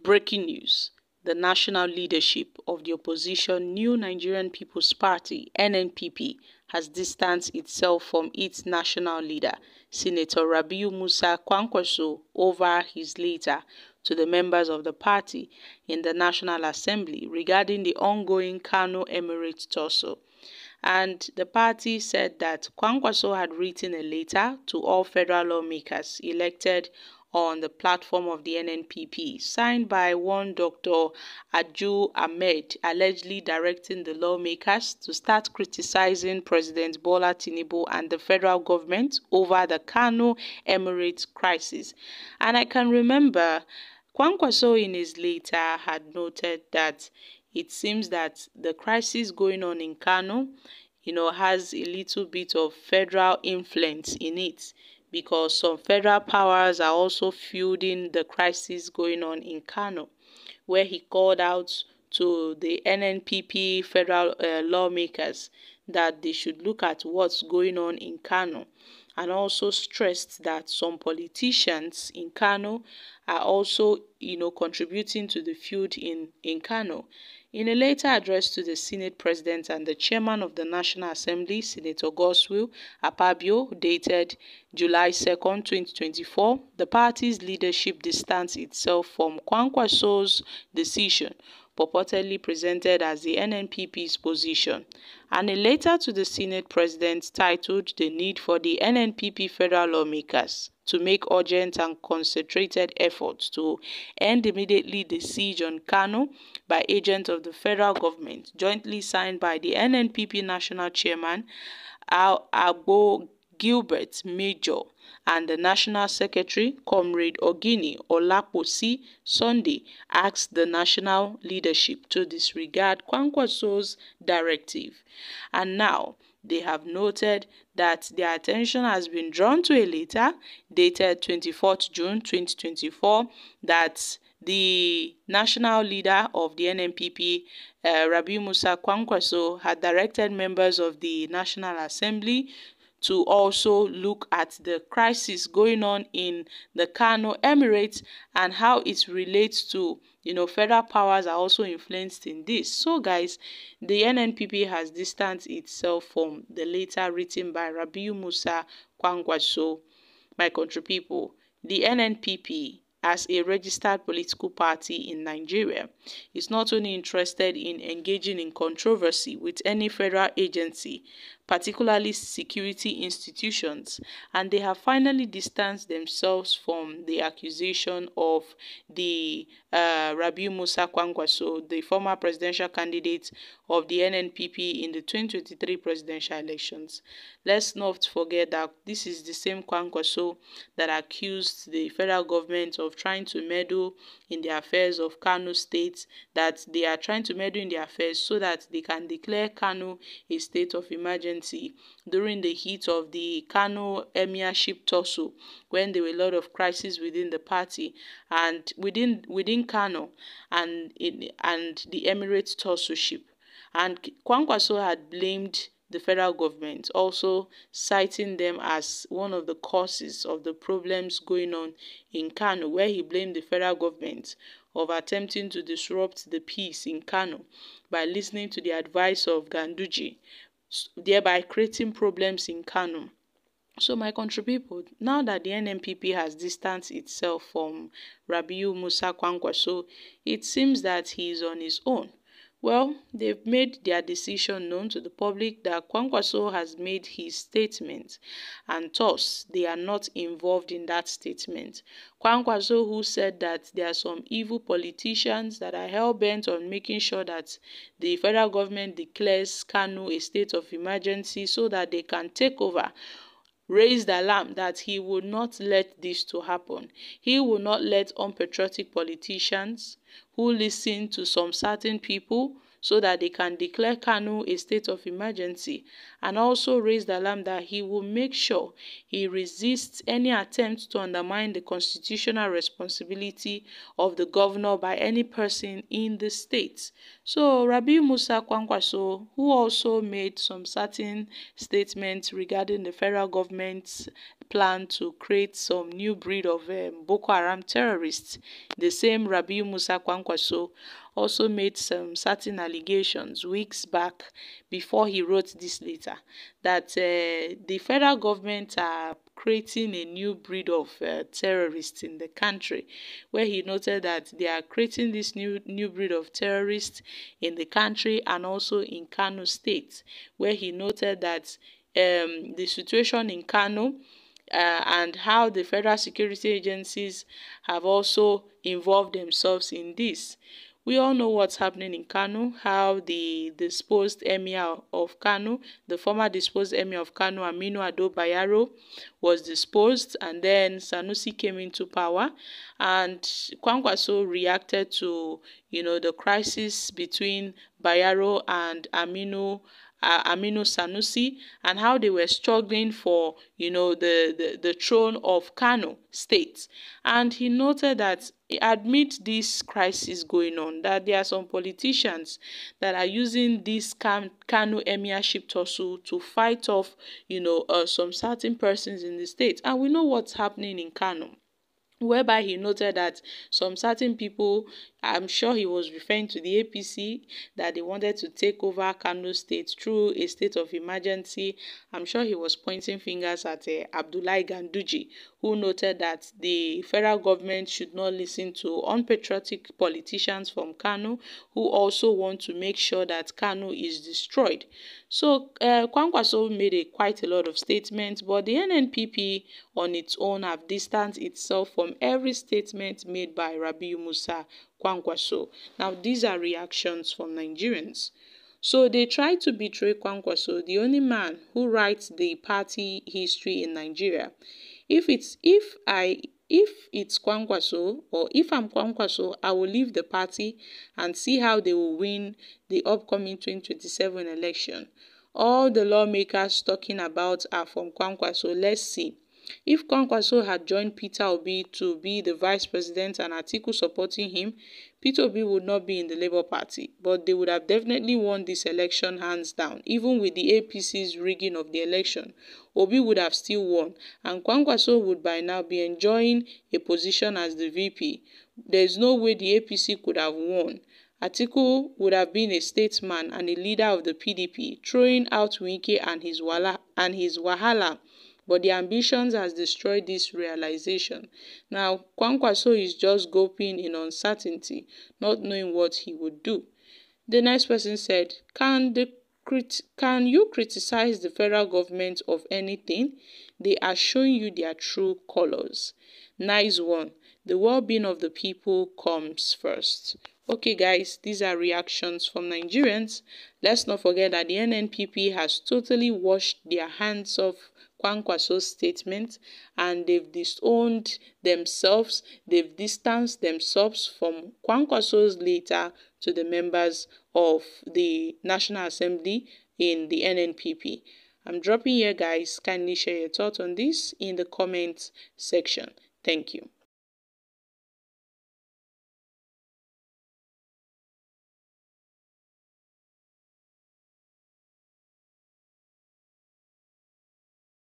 Breaking news. The national leadership of the opposition New Nigerian People's Party (NNPP) has distanced itself from its national leader, Senator Rabiu Musa Kwankwaso, over his letter to the members of the party in the National Assembly regarding the ongoing Kano Emirate Tussle. And the party said that Kwankwaso had written a letter to all federal lawmakers elected on the platform of the NNPP, signed by one Dr. Aju Ahmed, allegedly directing the lawmakers to start criticizing President Bola Tinubu and the federal government over the Kano Emirate crisis. And I can remember Kwankwaso in his letter had noted that it seems that the crisis going on in Kano, has a little bit of federal influence in it, because some federal powers are also fueling the crisis going on in Kano, where he called out to the NNPP federal lawmakers that they should look at what's going on in Kano, and also stressed that some politicians in Kano are also, contributing to the feud in Kano. In a letter addressed to the Senate President and the Chairman of the National Assembly, Senator Godswill Akpabio, dated July 2nd, 2024, the party's leadership distanced itself from Kwankwaso's decision, purportedly presented as the NNPP's position, and a letter to the Senate President titled "The Need for the NNPP Federal Lawmakers to Make Urgent and Concentrated Efforts to End Immediately the Siege on Kano by Agents of the Federal Government," jointly signed by the NNPP National Chairman Agbo Gilbert Major and the National Secretary, Comrade Ogini Olaposi, Sunday, asked the national leadership to disregard Kwankwaso's directive. And now they have noted that their attention has been drawn to a letter dated 24th June 2024 that the national leader of the NNPP, Rabiu Musa Kwankwaso, had directed members of the National Assembly to also look at the crisis going on in the Kano Emirate and how it relates to, federal powers are also influenced in this. So guys, the NNPP has distanced itself from the letter written by Rabiu Musa Kwankwaso. My country people, the NNPP, as a registered political party in Nigeria, is not only interested in engaging in controversy with any federal agency, particularly security institutions, and they have finally distanced themselves from the accusation of the Rabiu Musa Kwankwaso, the former presidential candidate of the NNPP in the 2023 presidential elections. Let's not forget that this is the same Kwankwaso that accused the federal government of trying to meddle in the affairs of Kano State, that they are trying to meddle in the affairs so that they can declare Kano a state of emergency during the heat of the Kano Emirship Tussle, when there were a lot of crises within the party and within Kano and the Emirate Tussle. And Kwankwaso had blamed the federal government, also citing them as one of the causes of the problems going on in Kano, where he blamed the federal government of attempting to disrupt the peace in Kano by listening to the advice of Ganduje, thereby creating problems in Kano. So my country people, now that the NNPP has distanced itself from Rabiu Musa Kwankwaso, it seems that he is on his own. Well, they've made their decision known to the public that Kwankwaso has made his statement, and thus they are not involved in that statement. Kwankwaso, who said that there are some evil politicians that are hell-bent on making sure that the federal government declares Kano a state of emergency so that they can take over, raised the alarm that he would not let this to happen. He will not let unpatriotic politicians who listen to some certain people so that they can declare Kano a state of emergency, and also raised the alarm that he will make sure he resists any attempt to undermine the constitutional responsibility of the governor by any person in the state. So Rabiu Musa Kwankwaso, who also made some certain statements regarding the federal government's plan to create some new breed of Boko Haram terrorists. The same Rabiu Musa Kwankwaso also made some certain allegations weeks back before he wrote this letter that the federal government are creating a new breed of terrorists in the country, where he noted that they are creating this new breed of terrorists in the country and also in Kano State, where he noted that the situation in Kano and how the federal security agencies have also involved themselves in this. We all know what's happening in Kano, how the disposed emir of Kano, the former disposed emir of Kano, Aminu Ado Bayero, was disposed, and then Sanusi came into power, and Kwankwaso reacted to, the crisis between Bayero and Aminu Sanusi, and how they were struggling for, the throne of Kano State. And he noted that amid this crisis going on, that there are some politicians that are using this Kano emirship tussle to fight off, some certain persons in the state. And we know what's happening in Kano, whereby he noted that some certain people, I'm sure he was referring to the APC, that they wanted to take over Kano State through a state of emergency. I'm sure he was pointing fingers at Abdullahi Ganduji, who noted that the federal government should not listen to unpatriotic politicians from Kano, who also want to make sure that Kano is destroyed. So Kwankwaso made quite a lot of statements, but the NNPP on its own have distanced itself from every statement made by Rabiu Musa Kwankwaso. Now, these are reactions from Nigerians. So they tried to betray Kwankwaso, the only man who writes the party history in Nigeria. If it's Kwankwaso, or if I'm Kwankwaso, I will leave the party and see how they will win the upcoming 2027 election. All the lawmakers talking about are from Kwankwaso. Let's see. If Kwankwaso had joined Peter Obi to be the vice president and Atiku supporting him, Peter Obi would not be in the Labour Party, but they would have definitely won this election hands down. Even with the APC's rigging of the election, Obi would have still won, and Kwankwaso would by now be enjoying a position as the VP. There is no way the APC could have won. Atiku would have been a statesman and a leader of the PDP, throwing out Wike and his wahala. But the ambitions has destroyed this realization. Now, Kwankwaso is just groping in uncertainty, not knowing what he would do. The next person said, Can you criticize the federal government of anything? They are showing you their true colors. Nice one. The well-being of the people comes first. Okay, guys, these are reactions from Nigerians. Let's not forget that the NNPP has totally washed their hands off Kwankwaso's statement, and they've disowned themselves, they've distanced themselves from Kwankwaso's letter to the members of the National Assembly in the NNPP. I'm dropping here, guys. Kindly share your thoughts on this in the comment section. Thank you.